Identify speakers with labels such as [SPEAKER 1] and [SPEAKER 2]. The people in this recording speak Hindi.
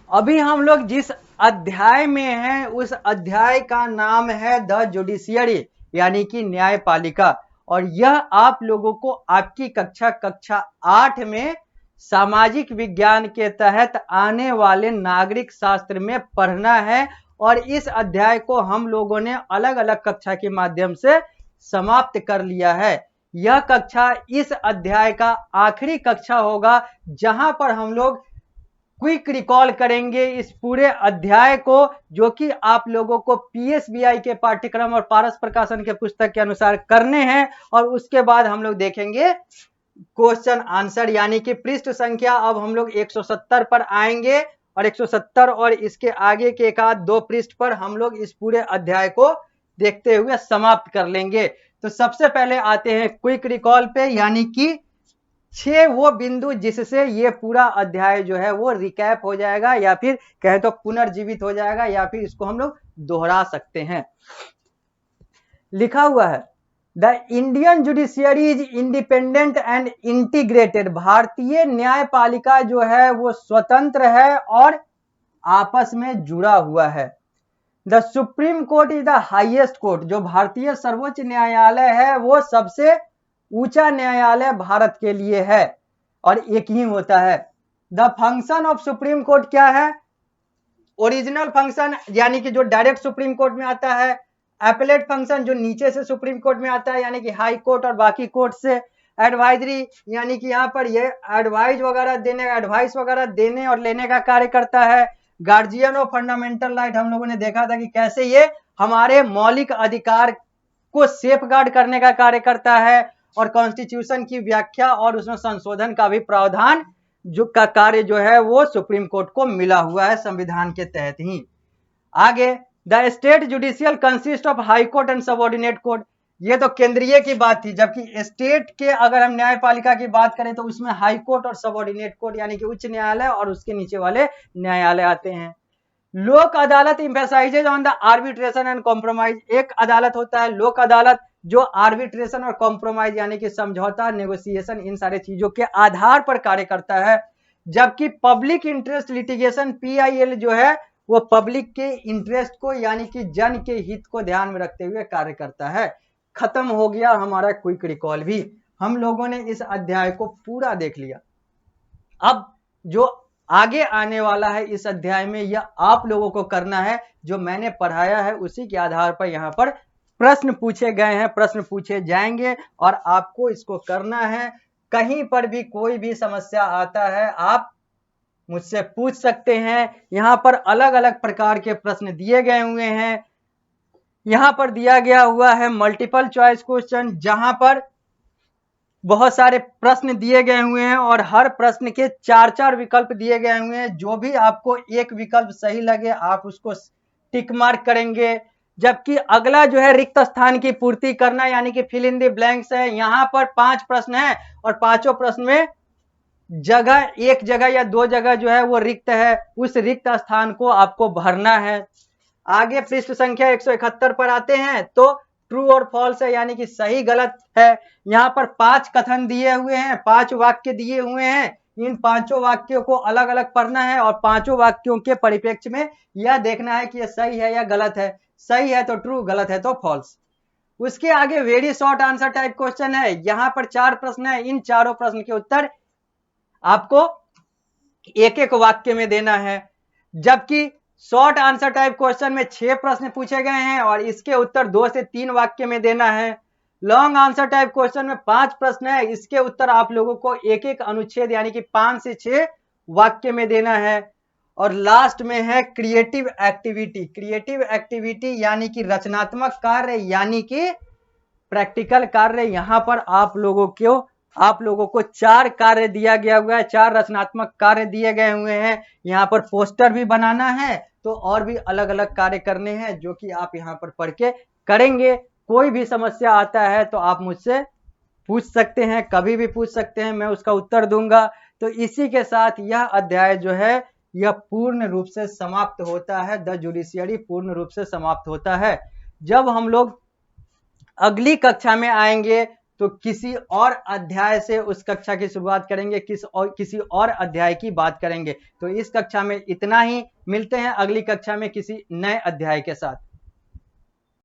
[SPEAKER 1] अभी हम लोग जिस अध्याय में हैं उस अध्याय का नाम है द जुडिशियरी यानी कि न्यायपालिका। और यह आप लोगों को आपकी कक्षा 8 में सामाजिक विज्ञान के तहत आने वाले नागरिक शास्त्र में पढ़ना है। और इस अध्याय को हम लोगों ने अलग अलग कक्षा के माध्यम से समाप्त कर लिया है। यह कक्षा इस अध्याय का आखिरी कक्षा होगा जहां पर हम लोग क्विक रिकॉल करेंगे इस पूरे अध्याय को, जो कि आप लोगों को पीएसबीआई के पाठ्यक्रम और पारस प्रकाशन के पुस्तक के अनुसार करने हैं। और उसके बाद हम लोग देखेंगे क्वेश्चन आंसर, यानी कि पृष्ठ संख्या अब हम लोग 170 पर आएंगे और 170 और इसके आगे के एक आध दो पृष्ठ पर हम लोग इस पूरे अध्याय को देखते हुए समाप्त कर लेंगे। तो सबसे पहले आते हैं क्विक रिकॉल पे, यानी कि 6 वो बिंदु जिससे ये पूरा अध्याय जो है वो रिकैप हो जाएगा, या फिर कहें तो पुनर्जीवित हो जाएगा, या फिर इसको हम लोग दोहरा सकते हैं। लिखा हुआ है the Indian judiciary is independent and integrated. भारतीय न्यायपालिका जो है वो स्वतंत्र है और आपस में जुड़ा हुआ है। The supreme court is the highest court. जो भारतीय सर्वोच्च न्यायालय है वो सबसे ऊंचा न्यायालय भारत के लिए है और एक ही होता है। The function of supreme court क्या है? ओरिजिनल फंक्शन यानी कि जो डायरेक्ट सुप्रीम कोर्ट में आता है, एपेलेट फंक्शन जो नीचे से सुप्रीम कोर्ट में आता है यानी कि हाई कोर्ट और बाकी कोर्ट से, एडवाइजरी यानी कि यहाँ पर ये एडवाइस वगैरह देने और लेने का कार्य करता है। गार्जियन ऑफ फंडामेंटल राइट, हम लोगों ने देखा था कि कैसे ये हमारे मौलिक अधिकार को सेफगार्ड करने का कार्य करता है। और कॉन्स्टिट्यूशन की व्याख्या और उसमें संशोधन का भी प्रावधान जो का कार्य जो है वो सुप्रीम कोर्ट को मिला हुआ है संविधान के तहत ही। आगे the state judicial consist of high court and subordinate court. ये तो केंद्रीय की बात थी, जबकि स्टेट के अगर हम न्यायपालिका की बात करें तो उसमें हाई कोर्ट और सबऑर्डिनेट कोर्ट यानी कि उच्च न्यायालय और उसके नीचे वाले न्यायालय आते हैं। लोक अदालत emphasises on the arbitration and compromise. एक अदालत होता है लोक अदालत जो आर्बिट्रेशन और कॉम्प्रोमाइज यानी कि समझौता, नेगोशिएशन, इन सारे चीजों के आधार पर कार्य करता है। जबकि पब्लिक इंटरेस्ट लिटिगेशन पीआईएल जो है वो पब्लिक के इंटरेस्ट को यानी कि जन के हित को ध्यान में रखते हुए कार्य करता है। खत्म हो गया हमारा क्विक रिकॉल भी। हम लोगों ने इस अध्याय को पूरा देख लिया। अब जो आगे आने वाला है इस अध्याय में यह आप लोगों को करना है। जो मैंने पढ़ाया है उसी के आधार पर यहाँ पर प्रश्न पूछे गए हैं, प्रश्न पूछे जाएंगे और आपको इसको करना है। कहीं पर भी कोई भी समस्या आता है आप मुझसे पूछ सकते हैं। यहाँ पर अलग अलग प्रकार के प्रश्न दिए गए हुए हैं। यहाँ पर दिया गया हुआ है मल्टीपल चॉइस क्वेश्चन, जहां पर बहुत सारे प्रश्न दिए गए हुए हैं और हर प्रश्न के 4-4 विकल्प दिए गए हुए हैं। जो भी आपको एक विकल्प सही लगे आप उसको टिक मार्क करेंगे। जबकि अगला जो है रिक्त स्थान की पूर्ति करना यानी कि फिल इन द ब्लैंक्स है। यहाँ पर 5 प्रश्न है और पांचों प्रश्न में जगह एक जगह या दो जगह जो है वो रिक्त है, उस रिक्त स्थान को आपको भरना है। आगे पृष्ठ संख्या 171 पर आते हैं तो ट्रू और फॉल्स है यानी कि सही गलत है। यहाँ पर 5 कथन दिए हुए हैं, 5 वाक्य दिए हुए हैं। इन पांचों वाक्यों को अलग अलग पढ़ना है और पांचों वाक्यों के परिप्रेक्ष्य में यह देखना है कि यह सही है या गलत है। सही है तो ट्रू, गलत है तो फॉल्स। उसके आगे very short answer type question है। यहाँ पर 4 प्रश्न है, इन चारों प्रश्न के उत्तर आपको एक एक वाक्य में देना है। जबकि शॉर्ट आंसर टाइप क्वेश्चन में 6 प्रश्न पूछे गए हैं और इसके उत्तर 2 से 3 वाक्य में देना है। लॉन्ग आंसर टाइप क्वेश्चन में 5 प्रश्न है, इसके उत्तर आप लोगों को एक एक अनुच्छेद यानी कि 5 से 6 वाक्य में देना है। और लास्ट में है क्रिएटिव एक्टिविटी। क्रिएटिव एक्टिविटी यानी कि रचनात्मक कार्य यानी कि प्रैक्टिकल कार्य। यहाँ पर आप लोगों को 4 कार्य दिया गया हुआ है, 4 रचनात्मक कार्य दिए गए हुए हैं। यहाँ पर पोस्टर भी बनाना है तो और भी अलग अलग कार्य करने हैं जो कि आप यहाँ पर पढ़ के करेंगे। कोई भी समस्या आता है तो आप मुझसे पूछ सकते हैं, कभी भी पूछ सकते हैं, मैं उसका उत्तर दूंगा। तो इसी के साथ यह अध्याय जो है यह पूर्ण रूप से समाप्त होता है। द जुडिशियरी पूर्ण रूप से समाप्त होता है। जब हम लोग अगली कक्षा में आएंगे तो किसी और अध्याय से उस कक्षा की शुरुआत करेंगे, किसी और अध्याय की बात करेंगे। तो इस कक्षा में इतना ही, मिलते हैं अगली कक्षा में किसी नए अध्याय के साथ।